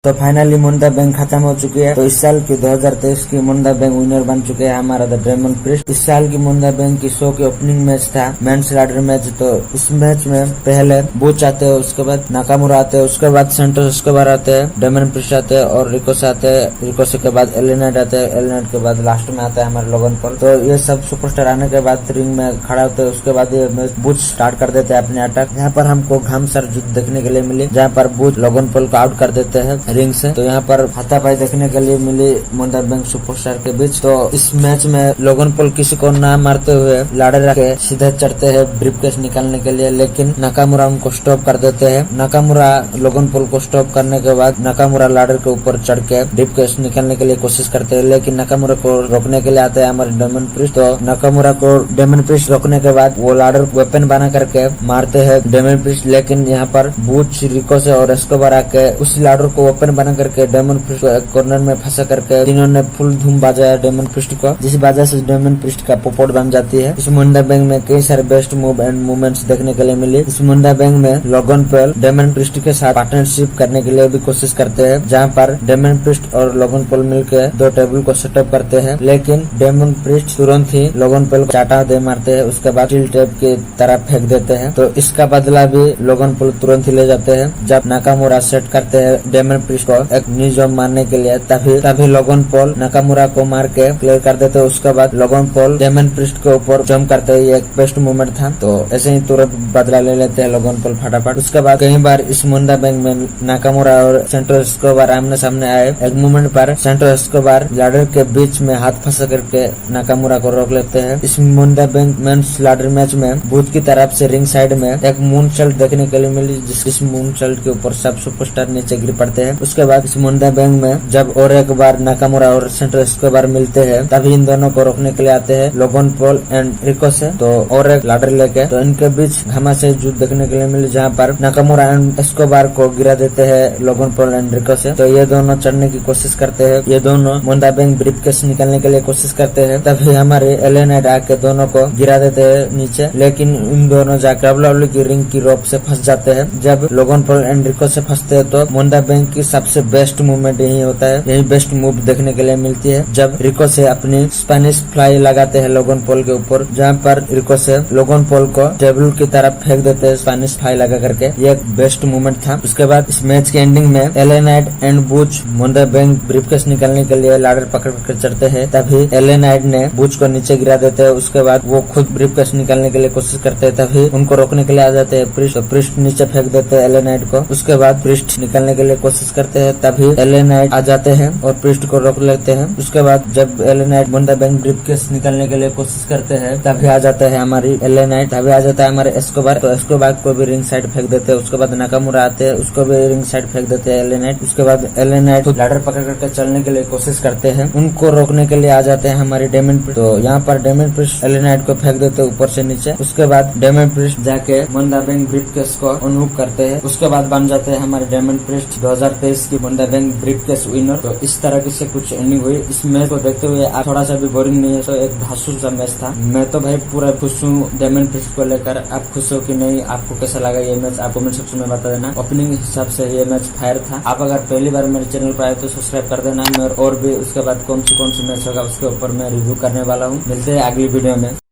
तो फाइनली मुंडा बैंक खत्म हो चुकी है। तो इस साल की 2023 की मुंडा बैंक विनर बन चुके हैं हमारा द डायमंड प्रिस्ट। इस साल की मुंडा बैंक की शो की ओपनिंग मैच था मेंस लैडर मैच। तो इस मैच में पहले बूच आते हैं, उसके बाद नाकामुरा आते हैं, उसके बाद सेंटोस, उसके बाद आते हैं डायमंड प्रिस्ट आते हैं और रिकोस आते हैं। रिकोस के बाद एलिनाइट आते हैं, एलिनाइट के बाद लास्ट में आता है हमारे लोगन पॉल। तो ये सब सुपरस्टार आने के बाद रिंग में खड़ा होते हैं। उसके बाद ये बूच स्टार्ट कर देते हैं अपने अटैक। यहाँ पर हमको घमसर युद्ध देखने के लिए मिली, जहाँ पर बूच लोगन पॉल को आउट कर देते हैं रिंग से। तो यहाँ पर हाथापाई देखने के लिए मिली मुंडा बैंक सुपरस्टार के बीच। तो इस मैच में लोगन पॉल किसी को ना मारते हुए लाड़े रखे सीधे चढ़ते हैं ब्रीफकेस निकालने के लिए, लेकिन नाकामुरा उनको स्टॉप कर देते हैं। नाकामुरा लोगन पॉल को स्टॉप करने के बाद नाकामुरा लाडर के ऊपर चढ़ के ब्रीफकेस निकालने के लिए कोशिश करते हैं, लेकिन नाकामुरा को रोकने के लिए आते हैं हमारे डायमंड प्रिस्ट। तो नाकामुरा को डायमंड प्रिस्ट रोकने के बाद वो लाडर वेपन बना करके मारते हैं डायमंड प्रिस्ट, लेकिन यहाँ पर बूच, रिकोस और एस्कोबार आके उस लाडर को वेपन बना करके डायमंड प्रिस्ट को एक कॉर्नर में फंसा करके तीनों ने फुल धूम बजाया डायमंड प्रिस्ट को, जिस वजह से डायमंड प्रिस्ट का पोपट बन जाती है। इस मुंडा बैंक में कई सारे बेस्ट मूव एंड मूवमेंट्स देखने के लिए मिली। इस मुंडा बैंक में लोगन पॉल डायमंड प्रिस्ट के साथ पार्टनरशिप करने के लिए भी कोशिश करते हैं, जहाँ पर डायमंड प्रिस्ट और लोगन पॉल मिलकर दो टेबल को सेटअप करते हैं, लेकिन डायमंड प्रिस्ट तुरंत ही लोगन पॉल को चाटा दे मारते हैं, उसके बाद स्टील टेप की तरह फेंक देते हैं। तो इसका बदला भी लोगन पॉल तुरंत ही ले जाते हैं। जब नाकामुरा सेट करते हैं डायमंड प्रिस्ट को एक नी जॉब मारने के लिए, तभी लोगन पॉल नाकामुरा को मार के क्लियर कर देते हैं। उसके बाद लोगन पॉल डायमंड प्रिस्ट के ऊपर जंप करते हैं, ये एक बेस्ट मूवमेंट था। तो ऐसे ही तुरंत बदला ले लेते हैं लोगन पॉल फटाफट। उसके बाद कई बार इस मुंडा बैंक में नाकामुरा और सेंटोस एस्कोबार आमने सामने आए। एक मूवमेंट पर सेंटोस एस्कोबार लैडर के बीच में हाथ फंसा करके नाकामुरा को रोक लेते हैं। इस मुंडा बैंक मेंस लैडर मैच में बूथ की तरफ से रिंग साइड में एक मून शॉट देखने के लिए मिली, जिस मून शॉट के ऊपर सब सुपरस्टार नीचे गिर पड़ते हैं। उसके बाद इस मुंडा बैंक में जब और एक बार नाकामुरा और सेंटोस एस्कोबार मिलते हैं, तभी इन दोनों को रोकने के लिए आते हैं लोगन पॉल एंड रिकोस है। तो और एक लाडर लेके तो इनके बीच घमासान युद्ध देखने के लिए मिले, जहाँ पर नाकामुरा एंड एस्कोबार को गिरा देते हैं लोगन पॉल एंड रिकोस है। तो ये दोनों चढ़ने की कोशिश करते हैं, ये दोनों मुंडा बैंक ब्रीफकेस निकालने के लिए कोशिश करते हैं। तभी हमारे एलिनाइट आके दोनों को गिरा देते हैं नीचे, लेकिन इन दोनों जाकर डब्ल्यूडब्ल्यूई की रिंग की रोप से फंस जाते हैं। जब लोगन पॉल एंड रिकोस से फंसते हैं तो मुंडा बैंक की सबसे बेस्ट मूवमेंट यही होता है, यही बेस्ट मूव देखने के लिए मिलती है। जब रिकोस से अपनी स्पेनिश फ्लाई लगाते हैं लोगन पॉल के ऊपर, जहाँ पर रिकोस से लोगन पॉल को टेबल की तरफ फेंक देते हैं स्पेनिश फ्लाई लगा करके, ये एक बेस्ट मूवमेंट था। उसके बाद इस मैच के एंडिंग में एलिनाइट एंड बूच मुंडा बैंक ब्रीफकेस निकालने के लिए लाडर पकड़ कर चढ़ते हैं, तभी एलिनाइट ने बूच को नीचे गिरा देते हैं। उसके बाद वो खुद ब्रीफकेस निकालने के लिए कोशिश करते हैं, तभी उनको रोकने के लिए आ जाते हैं प्रिस्ट। प्रिस्ट नीचे फेंक देते हैं एलिनाइट को। उसके बाद प्रिस्ट निकालने के लिए कोशिश करते हैं, तभी एलिनाइट आ जाते हैं और प्रिस्ट को रोक लेते हैं। उसके बाद जब एलिनाइट मुंडा बैंक ब्रीफकेस निकालने के लिए कोशिश करते हैं, तभी आ जाता है हमारी एलिनाइट, तभी आ जाता है हमारे एस्कोबार। तो एस्कोबार को भी रिंग साइड फेंक देते हैं। उसके बाद नाकामुरा आते हैं, उसको भी रिंग साइड फेंक देते हैं एलिनाइट। उसके बाद एलिनाइट लाडर पकड़ करके चलने के लिए कोशिश करते हैं, उनको रोकने के लिए आ जाते हैं हमारे डायमंड प्रिस्ट। तो यहाँ पर डायमंड प्रिस्ट एलिनाइट को फेंक देते हैं ऊपर से नीचे। उसके बाद डायमंड प्रिस्ट जाके मुंडा बैंक ब्रीफकेस को अनुभव करते हैं। उसके बाद बन जाते हैं हमारे डायमंड प्रिस्ट 2023 की मुंडा बैंक ब्रीफकेस विनर। तो इस तरह की से कुछ एंडिंग हुई। इस मैच को देखते हुए आप थोड़ा सा भी बोरिंग नहीं है, तो एक धांसू सा मैच था। मैं तो भाई पूरा खुश हूँ डायमंड प्रिस्ट को लेकर। आप खुश हो कि नहीं, आपको कैसा लगा ये मैच, आप कमेंट सेक्शन में बता देना। ओपनिंग हिसाब से ये मैच फायर था। आप अगर पहली बार मेरे चैनल पर आए तो सब्सक्राइब कर देना। और भी उसके बाद कौन सी मैच होगा उसके ऊपर मैं रिव्यू करने वाला हूँ। मिलते हैं अगली वीडियो में।